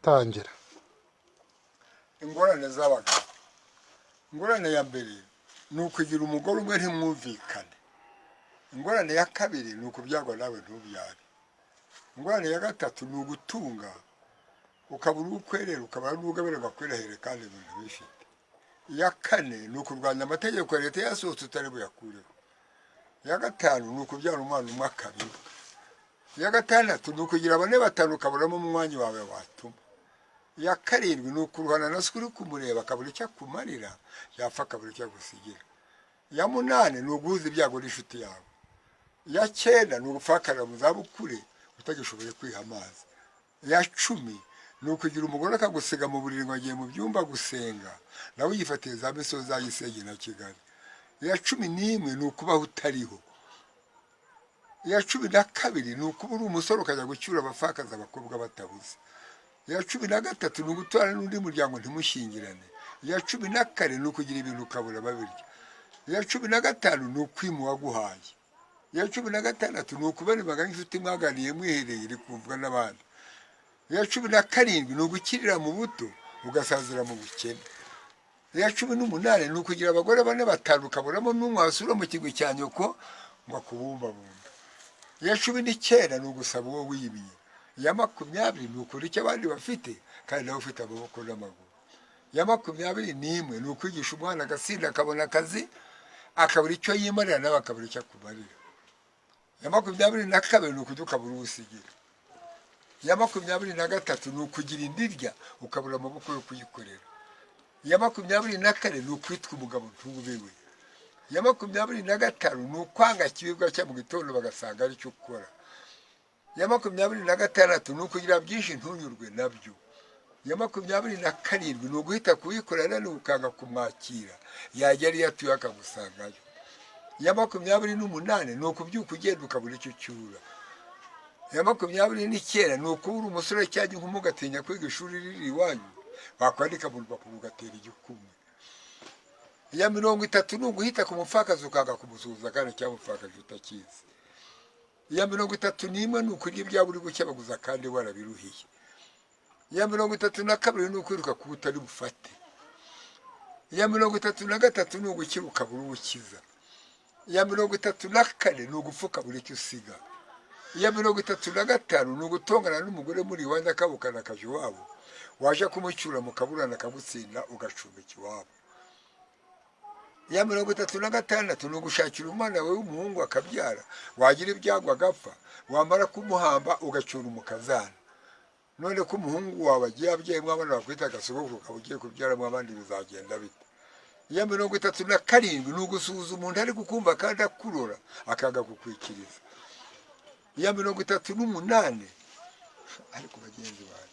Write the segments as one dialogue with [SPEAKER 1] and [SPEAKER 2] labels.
[SPEAKER 1] Tangira.
[SPEAKER 2] ingorane z'abagabo. Ingorane ya mbere ni ukugira umugore umwe ntimwumvikane. Ingorane ya kabiri ni ukubyagwa nawe ntubyare. Ingorane ya gatatu ni ugutunga ukabura ukwerera ukabara n'ugabira bakwerehere kandi ibintu bifite. Iya kane ni ukurwanya amategeko ya leta yasohotse utari buyakureho. Iya gatanu ni ukubyara umwana umwe akabiri. Iya gatandatu ni ukugira bane batanu ukaburamo umwanya wawe watuma. Iya karindwi ni ukuruhana na se uri kumureba akabura icyo akumarira yapfa akabura icyo agusigira. Iya munani ni uguhuza ibyago n'inshuti yawe. Iya cyenda ni ugupfakarira mu zabukuru utagishoboye kwiha amazi. Iya cumi ni ukugira umugore akagusiga mu buriri ngo agiye mu byumba gusenga nawe uyifatiye za misozi za Gisenyi na Kigali. Iya cumi n'imwe ni ukubaho utariho. Iya cumi na kabiri ni ukuba uri umusore ukajya gucyura abapfakaza abakobwa batabuze. Iya cumi na gatatu ni ugutwara n'undi muryango ntimushingirane. Iya cumi na kane ni ukugira ibintu ukabura babirya. Iya cumi na gatanu ni ukwima uwaguhaye. Iya cumi na gatandatu ni ukubona imbaga nk'inshuti mwaganiye mwihereye iri kumvwa n'abandi. Iya cumi na karindwi ni ugukirira mu buto ugasazira mu bukene. Iya cumi n'umunani ni ukugira abagore bane batanu ukaburamo n'umwe wasura mu kigwi cya nyoko ngo akubumbabumba. Iya cumi n'icyenda ni ugusaba uwo wimiye. Iya makumyabiri ni ukuri icyo abandi bafite kandi nawe ufite amaboko n'amaguru. Iya makumyabiri n'imwe ni ukwigisha umwana agasinda akabona akazi akabura icyo yimarira nawe akabura icyo akumarira. Iya makumyabiri na kabiri ni ukujya ukabura uwusigira. Iya makumyabiri na gatatu ni ukugira indirya ukabura amaboko yo kuyikorera. Iya makumyabiri na kane ni ukwitwa umugabo ntubewe. Iya makumyabiri na gatanu ni ukwanga ikibibwa cya mu gitondo bagasanga aricyo ukora. Iya makumyabiri na gatandatu ni ukugira byinshi ntunyurwe nabyo. Iya makumyabiri na karindwi ni uguhita kuyikorera ukanga kumwakira yagera iyo atuye akagusangayo. Iya makumyabiri n'umunani ni ukubyuka ugenda ukabura icyo ucyura. Iya makumyabiri n'icyenda ni ukubura umusore cyangwa inkumi ugatinya kwiga ishuri riri iwanyu wakwandika mu rupapuro ugatera igikumwe. Iya mirongo itatu ni uguhita ku mupfakazi ukanga kumusuhuza kandi cyangwa umupfakazi utakizi. Iya mirongo itatu n'imwe ni ukurya ibyaba uri gukebaguza kandi warabiruhiye. Iya mirongo itatu na kabiri ni ukwiruka kuba utari bufate. Iya mirongo itatu na gatatu ni ugukira ukabura uwukiza. Iya mirongo itatu na kane ni ugupfuka buri icyo usiga. Iya mirongo itatu na gatanu ni ugutongana n'umugore muri iwanyu akabukana akaje iwabo waje kumucyura mukaburana akagutsinda ugacumbika iwabo. Iya mirongo itatu na gatandatu ni ugushakira umwana wawe w'umuhungu akabyara wagira ibyago agapfa wamara kumuhamba ugacyura umukazana. None ko umuhungu wawe agiye abyeyemo abana bakwita agasogokuru ukaba ugiye kubyaramo abandi bizagenda bite? Iya mirongo itatu na karindwi ni ugusuhuza umuntu ari kukumva kandi akurora akaga kukwikiriza. Iya mirongo itatu n'umunani ariko bagenzi bawe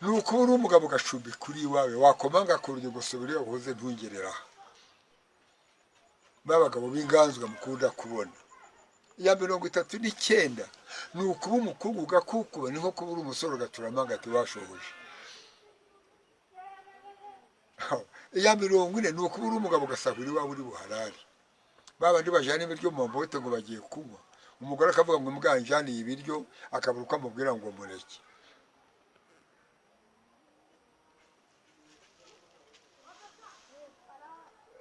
[SPEAKER 2] ni ukuba uri umugabo ugacumbi kuri iwawe wakomanga ku rugi gusubira iyo wahoze ntungerera aha b'abagabo b'inganzwa mukunda kubona. Iya mirongo itatu n'icyenda ni ukuba umukobwa ugakukuba ni nko kuba uri umusore ugaturamo agati washoboje. Iya mirongo ine ni ukuba uri umugabo ugasahura iwawe uri buharari babandi bajyana ibiryo mu mbote ngo bagiye kunywa umugore akavuga ngo mwanjaniye ibiryo akabura uko amubwira ngo mureke.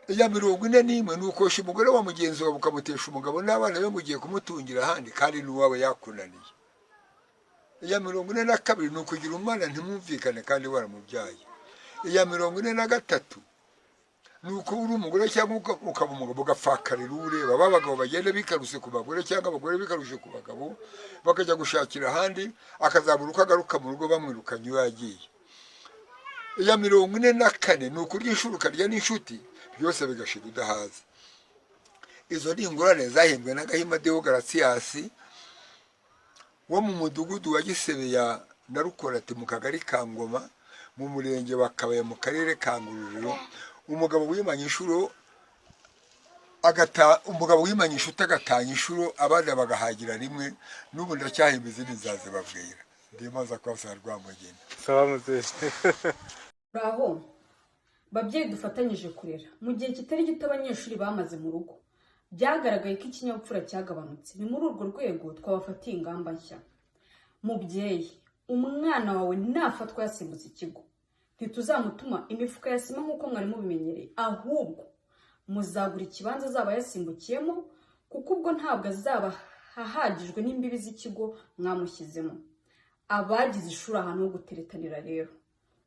[SPEAKER 2] Iya mirongo ine n'imwe ni ukosha umugore wa mugenzi wawe ukamutesha umugabo n'abana be mugiye kumutungira ahandi kandi n'uwawe yakunaniye. Iya mirongo ine na kabiri ni ukugira umwana ntimwumvikane kandi waramubyaye. Iya mirongo ine na gatatu ni ukuba uri umugore cyangwa ukaba umugabo ugapfakarira ureba b'abagabo bagenda bikaruse ku bagore cyangwa abagore bikarushe ku bagabo bakajya gushakira ahandi akazabura uko agaruka mu rugo bamwirukanye iyo yagiye. Iya mirongo ine na kane ni ukurya inshuro ukarya n'inshuti byose bigashira udahaza. Izo ni ingorane zahembwe na Gahima Deogaratiyasi wo mu mudugudu wa Gisebeya na Rukorati mu kagari ka Ngoma mu murenge wa Kabaya mu karere ka Ngororero. Umugabo wimanye inshuro agatanya inshuro abandi bagahagira rimwe n'ubu ndacyahimba izindi nzazibabwira. Ndimaza kwa Rwamugeni.
[SPEAKER 1] Sawa muzehe.
[SPEAKER 3] Bravo. Babyeyi dufatanyije kurera. Mu gihe kitari gito abanyeshuri bamaze mu rugo. Byagaragaye ko ikinyabupfura cyagabanutse. Ni muri urwo rwego twabafatiye ingamba nshya. mubyeyi, umwana wawe nafatwa yasimbutse ikigo, ntituzamutuma imifuka ya sima nk'uko mwari mubimenyereye, ahubwo muzagura ikibanza azaba yasimbukiyemo, kuko ubwo ntabwo azaba ahagijwe n'imbibi z'ikigo mwamushyizemo. Abagize ishuri ahantu ho guteretanira rero,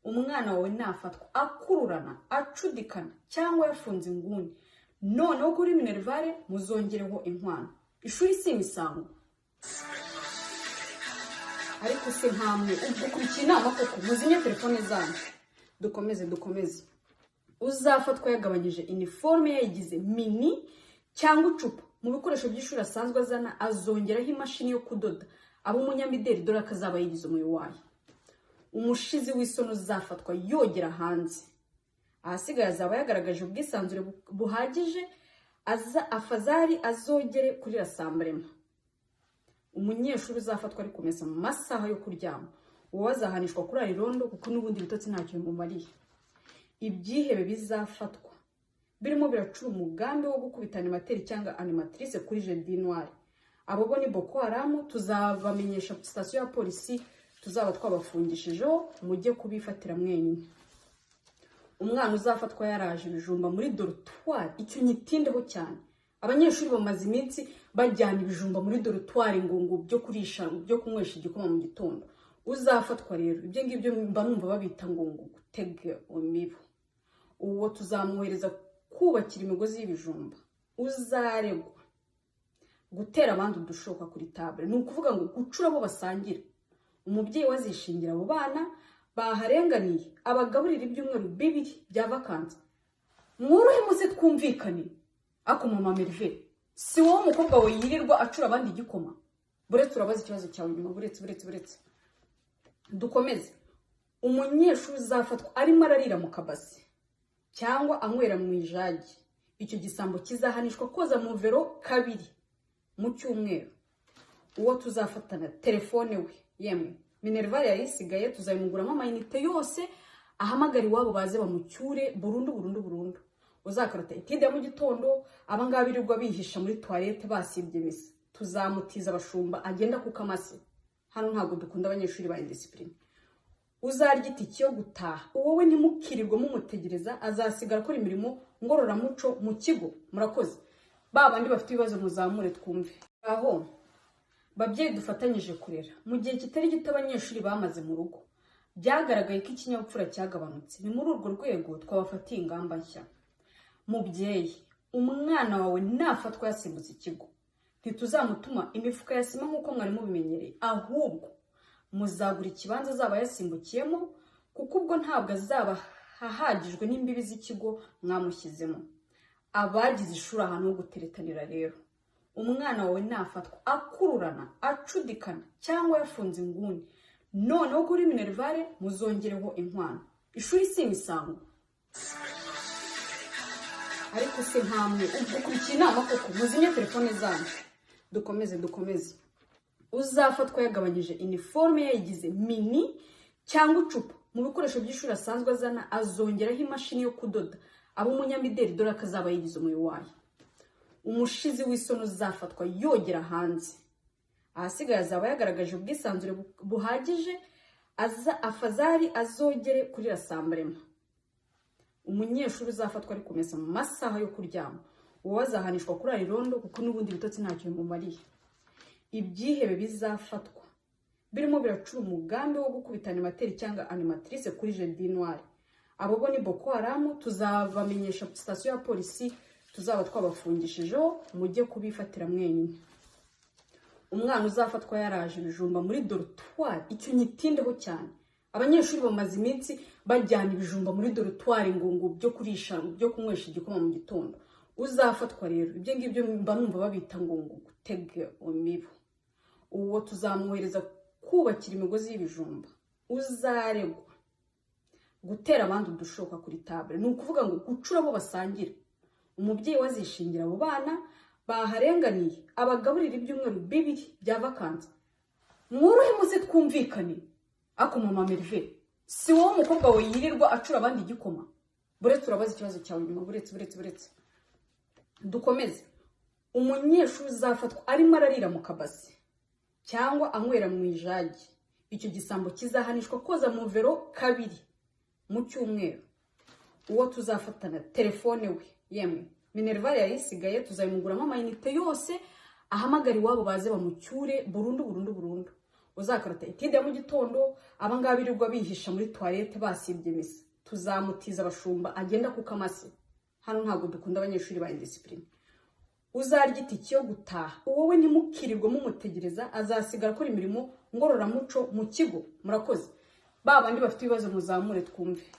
[SPEAKER 3] umwana wawe nafatwa akururana, acudikana cyangwa yafunze inguni, noneho kuri Minervale muzongereho inkwano. Ishuri si imisango. Ariko se nkamwe ukurikiye inama koko, muzinye telefone zanyu. Dukomeze. Uzafatwa yagabanyije iniforme yayigize mini cyangwa icupa mu bikoresho by'ishuri asanzwe azana, azongeraho imashini yo kudoda, abo umunyamideli dore akazaba yigize umuyowayi. Umushizi w'isono uzafatwa yogera hanze, ahasigaye azaba yagaragaje ubwisanzure buhagije, afazari azogere kuri rasamburema. Umunyeshuri uzafatwa ari kumesa mu masaha yo kuryama, uwo azahanishwa kurara irondo, kuko n'ubundi bitotsi ntacyo bimumariye. Ibyihebe bizafatwa birimo biracura umugambi wo gukubita animateri cyangwa animatrice kuri Jeudi Noir. Abo bo ni Boko Haram, tuzabamenyesha sitasiyo ya polisi, tuzaba twabafungishijeho, mujye kubifatira mwenyine. Umwana uzafatwa yaraje ibijumba muri dortoir, icyo nyitindeho cyane. Abanyeshuri bamaze iminsi bajyana ibijumba muri dortoir ngo byo kurisha, byo kunywesha igikoma mu gitondo. Uzafatwa rero, ibyo ngibyo mba numva babita ngo gutega imibu. Uwo tuzamuhereza kubakira imigozi y'ibijumba. Uzaregwa gutera abandi udushoka kuri table, ni ukuvuga ngo gucura abo basangira. Umubyeyi wazishingira abo bana baharenganiye, abagaburira ibyumweru 2 bya vacances. Mworohe muze twumvikane. Ako mama Merve, si wowe umukobwa we yirirwa acura abandi igikoma? Buretse turabaza ikibazo cyawe nyuma, buretse. Dukomeze. Umunyeshuri uzafatwa arimo ararira mu kabasi cyangwa anywera mu ijagi, icyo gisambo kizahanishwa koza mu vero 2 mu cyumweru. Uwo tuzafatana telefone we, yemwe Minervale yarisigaye, tuzayimuguramo amayinite yose, ahamagara iwabo baze bamucyure burundu. Uzakarota itide ya mu gitondo, abangaba birirwa bihisha muri toilette basibye misa, tuzamutiza abashumba agenda ku kamase. Hano ntabwo dukunda abanyeshuri ba indiscipline. Uzarya itiki yo gutaha, wowe ntimukirirwe mumutegereza, azasigara akora imirimo ngororamuco mu kigo. Murakoze. Babandi bafite ibibazo muzamure twumve. Aho babyeyi dufatanyije kurera, mu gihe kitari gito abanyeshuri bamaze mu rugo, byagaragaye ko ikinyabupfura cyagabanutse. Ni muri urwo rwego twabafatiye ingamba nshya. Mubyeyi, umwana wawe nafatwa yasimbutse ikigo, ntituzamutuma imifuka ya sima nk'uko mwari mubimenyereye, ahubwo muzagura ikibanza azaba yasimbukiyemo, kuko ubwo ntabwo azaba ahagijwe n'imbibi z'ikigo mwamushyizemo. Abagize ishuri ahantu ho guteretanira rero, umwana wawe nafatwa akururana, acudikana cyangwa yafunze inguni, noneho kuri Minervale muzongereho inkwano. Ishuri si imisango. Ariko se nkamwe ukurikiye inama koko, muzinye telefone zanyu. Dukomeze. Uzafatwa yagabanyije iniforme yayigize mini cyangwa icupa mu bikoresho by'ishuri asanzwe azana, azongeraho imashini yo kudoda, abo umunyamideli dore akazaba yigize umuyowayi. Umushizi w'isono uzafatwa yogera hanze, ahasigaye azaba yagaragaje ubwisanzure buhagije, afazari azogere kuri rasamburema. Umunyeshuri uzafatwa ari kumesa mu masaha yo kuryama, uwo azahanishwa kurara irondo, kuko n'ubundi bitotsi ntacyo bimumariye. Ibyihebe bizafatwa birimo biracura umugambi wo gukubita animateri cyangwa animatrice kuri Jeudi Noir. Abo bo ni Boko Haram, tuzabamenyesha sitasiyo ya polisi, tuzaba twabafungishijeho, mujye kubifatira mwenyine. Umwana uzafatwa yaraje ibijumba muri dortoir, icyo nyitindeho cyane. Abanyeshuri bamaze iminsi bajyana ibijumba muri dortoir ngo byo kurisha, byo kunywesha igikoma mu gitondo. Uzafatwa rero, ibyo ngibyo mba numva babita ngo gutega imibu. Uwo tuzamuhereza kubakira imigozi y'ibijumba. Uzaregwa gutera abandi udushoka kuri table, ni ukuvuga ngo gucura abo basangira. Umubyeyi wazishingira abo bana baharenganiye, abagaburira ibyumweru 2 bya vacances. Mworohe muze twumvikane. Ako mama Merve, si wowe umukobwa we yirirwa acura abandi igikoma? Buretse turabaza ikibazo cyawe nyuma, buretse. Dukomeze. Umunyeshuri uzafatwa arimo ararira mu kabasi cyangwa anywera mu ijagi, icyo gisambo kizahanishwa koza mu vero 2 mu cyumweru. Uwo tuzafatana telefone we, yemwe Minerval yayisigaye tuzayimuguramo amayinite yose, ahamagara iwabo baze bamucyure burundu. Uzakarata itide mu gitondo, abangaba birirwa bihisha muri toilette basibye misa, tuzamutiza abashumba agenda ku kamase. Hano ntago dukunda abanyeshuri ba indiscipline. Uzarya itiki yo gutaha, wowe ntimukirirwe mumutegereza, azasigara akora imirimo ngororamuco mu kigo. Murakoze. Babandi bafite ibibazo muzamure twumve.